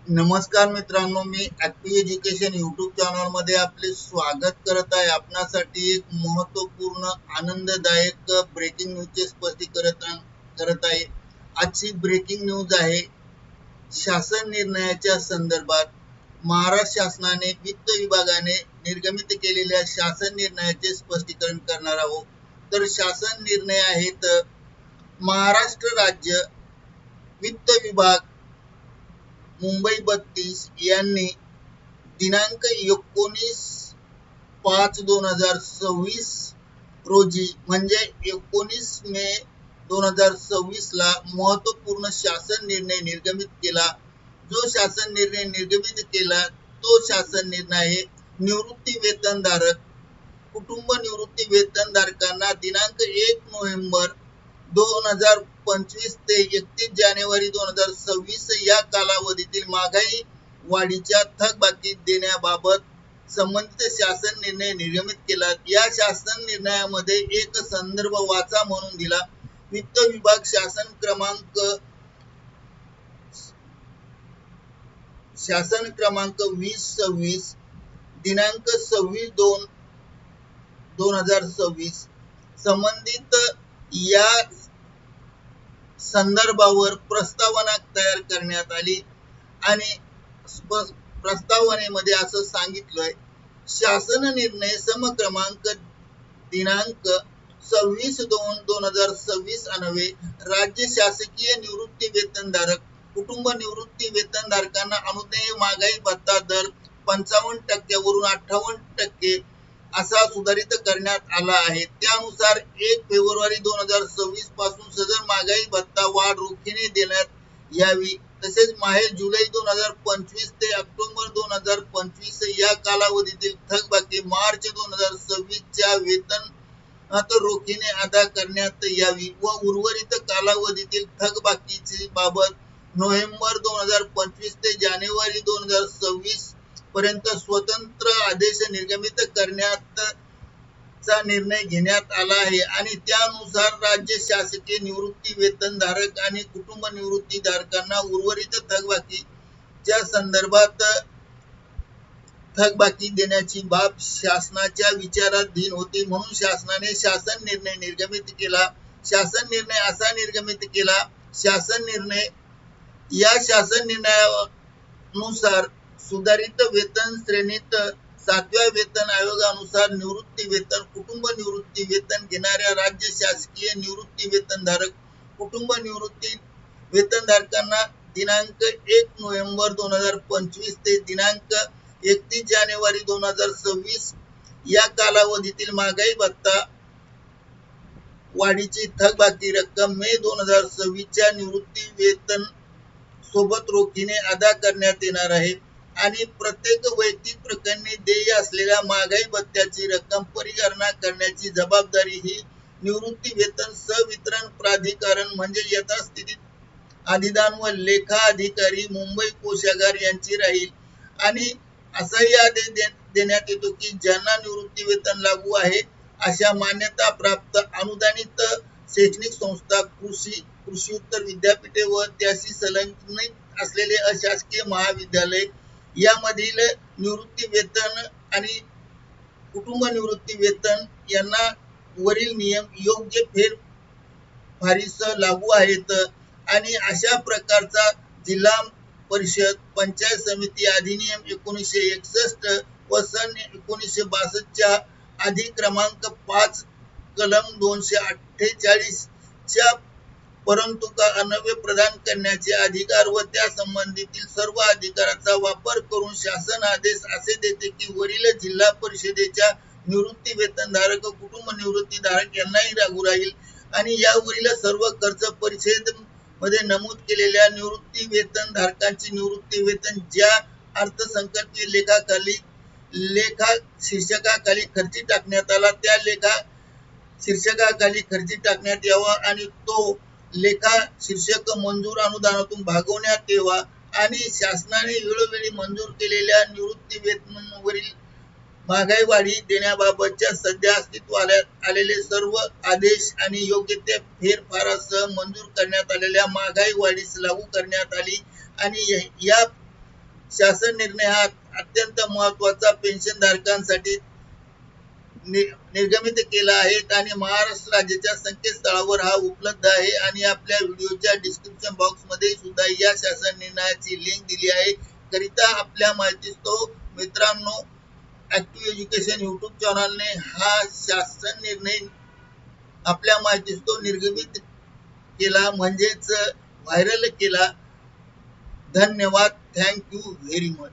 नमस्कार मित्रांनो, मी active education YouTube channel मध्ये आपले स्वागत करत आहे। आपणासाठी एक महत्त्वपूर्ण आनंददायक ब्रेकिंग न्यूजचे स्पष्टीकरण करत आहे। आजची ब्रेकिंग न्यूज आहे शासन निर्णयाच्या संदर्भात महाराष्ट्र शासनाने वित्त विभागाने निर्गमित केलेल्या शासन निर्णयाचे स्पष्टीकरण करणार आहोत। तर शासन निर्णय आहेत महाराष्ट्र राज्य वित्त विभाग मुंबई 32 यांनी दिनांक 19/5/2026 रोजी म्हणजे 19 मे 2026 ला महत्त्वपूर्ण शासन निर्णय निर्गमित केला। जो शासन निर्णय निर्गमित केला तो शासन निर्णय आहे निवृत्ती वेतनधारक कुटुंब निवृत्ती वेतनधारकांना दिनांक 1 नोव्हेंबर 2025 ते 31 जानेवारी 2026 या कालावधीतील महागाई वाढीच्या थकबाकी देण्याबाबत संबंधित शासन निर्णय निर्गमित केला। या शासन निर्णयामध्ये एक संदर्भ वाचा म्हणून दिला। वित्त विभाग शासन क्रमांक 2026 दिनांक 26/2/2026 संबंधित या संदर्भावर प्रस्तावना तयार करण्यात आली आणि प्रस्तावनेमध्ये असं सांगितलंय शासन निर्णय समक्रमांक दिनांक 26/2/2026 अन्वये राज्य शासकीय निवृत्ती वेतनधारक कुटुंब निवृत्ती वेतनधारकांना अनुज्ञेय महागाई भत्ता दर 55% वरून 58% असा सुधारित करण्यात आला आहे। त्यानुसार 1 फेब्रुवारी 2026 पासून सदर महागाई भत्ता वाढ रोखीने देण्यात यावी। तसेच माहे जुलै 2025 ते ऑक्टोबर 2025 या कालावधीतील थकबाकी मार्च 2026 च्या वेतन रोखीने अदा करण्यात यावी व उर्वरित कालावधीतील थकबाकीची बाबत नोव्हेंबर 2025 ते जानेवारी 2026 पर्यंत स्वतंत्र आदेश निर्गमित करण्याचा निर्णय घेण्यात आला आहे आणि त्यानुसार राज्य शासकीय निवृत्ती वेतनधारक आणि कुटुंब निवृत्ती धारकांना उर्वरित थकबाकीच्या संदर्भात थकबाकी देण्याची बाब शासनाच्या विचाराधीन होती, म्हणून शासनाने शासन निर्णय निर्गमित केला। शासन निर्णय असा निर्गमित केला या शासन निर्णयानुसार सुधारित वेतन श्रेणीत 7व्या वेतन आयोगानुसार निवृत्ती वेतन कुटुंब निवृत्ती वेतन घेणाऱ्या राज्य शासकीय निवृत्ती वेतनधारक कुटुंब निवृत्ती वेतनधारकांना दिनांक 1 नोव्हेंबर 2025 ते दिनांक 31 जानेवारी 2026 या कालावधीतील महागाई भत्ता वाढीची थकबाकी रक्कम मे 2026 च्या निवृत्ती वेतन सोबत रोखीने अदा करण्यात येणार आहे आणि प्रत्येक वैयक्तिक प्रकरणी देय असलेल्या महागाई भत्त्याची रक्कम परिगणना करण्याची जबाबदारी ही निवृत्ती वेतन सहवितरण प्राधिकरण म्हणजे यथास्थितीत अधिदान व लेखा अधिकारी मुंबई कोषागार यांची राहील। आणि असाही आदेश देण्यात येतो की ज्यांना निवृत्ती वेतन लागू आहे अशा मान्यता प्राप्त अनुदानित शैक्षणिक संस्था कृषी विद्यापीठे व त्याशी संलग्नित असलेले अशासकीय महाविद्यालय यामधील निवृत्ती वेतन आणि कुटुंब निवृत्ती वेतन यांना वरील नियम योग्य फेरफारीसह लागू आहेत आणि अशा प्रकारचा जिल्हा परिषद पंचायत समिती अधिनियम 1961 व सन 1962 च्या अधिक्रमांक 5 कलम 248 च्या परंतु का अन्वय प्रदान करण्याचे अधिकार व त्या संबंधीतील सर्व अधिकाराचा वापर करून शासन आदेश असे देते की वरील जिल्हा परिषदेच्या निवृत्ती वेतनधारक कुटुंब निवृत्ती धारक यांनाही लागू राहील आणि यावरील सर्व खर्च परिषद मध्ये नमूद केलेल्या निवृत्ती वेतन धारकांची निवृत्ती वेतन ज्या अर्थसंकल्पीय लेखा शीर्षकाखाली खर्ची टाकण्यात आला त्या लेखा शीर्षकाखाली खर्ची टाकण्यात यावा आणि तो लेखा शीर्षक मंजूर अनुदानातून भागवण्यात यावा आणि शासनाने वेळोवेळी मंजूर केलेल्या निवृत्ती वेतनावरील महागाई वाढी देण्याबाबतच्या सध्या अस्तित्वात आलेले सर्व आदेश आणि योग्य ते फेरफारासह मंजूर करण्यात आलेल्या महागाई वाढीस लागू करण्यात आली आणि या शासन निर्णय हा अत्यंत महत्वाचा पेन्शनधारकांसाठी निर्गमित केला आहे आणि महाराष्ट्र राज्याच्या संकेतस्थळावर हा उपलब्ध आहे आणि आपल्या व्हिडिओच्या डिस्क्रिप्शन बॉक्स मध्ये सुद्धा या शासन निर्णयाची लिंक दिली आहे. करिता आपल्या माहितीस तो मित्रांनो, ऍक्टिव्ह एज्युकेशन युट्यूब चॅनलने हा शासन निर्णय आपल्या माहितीस तो निर्गमित केला, म्हणजेच व्हायरल केला. धन्यवाद. Thank you very much.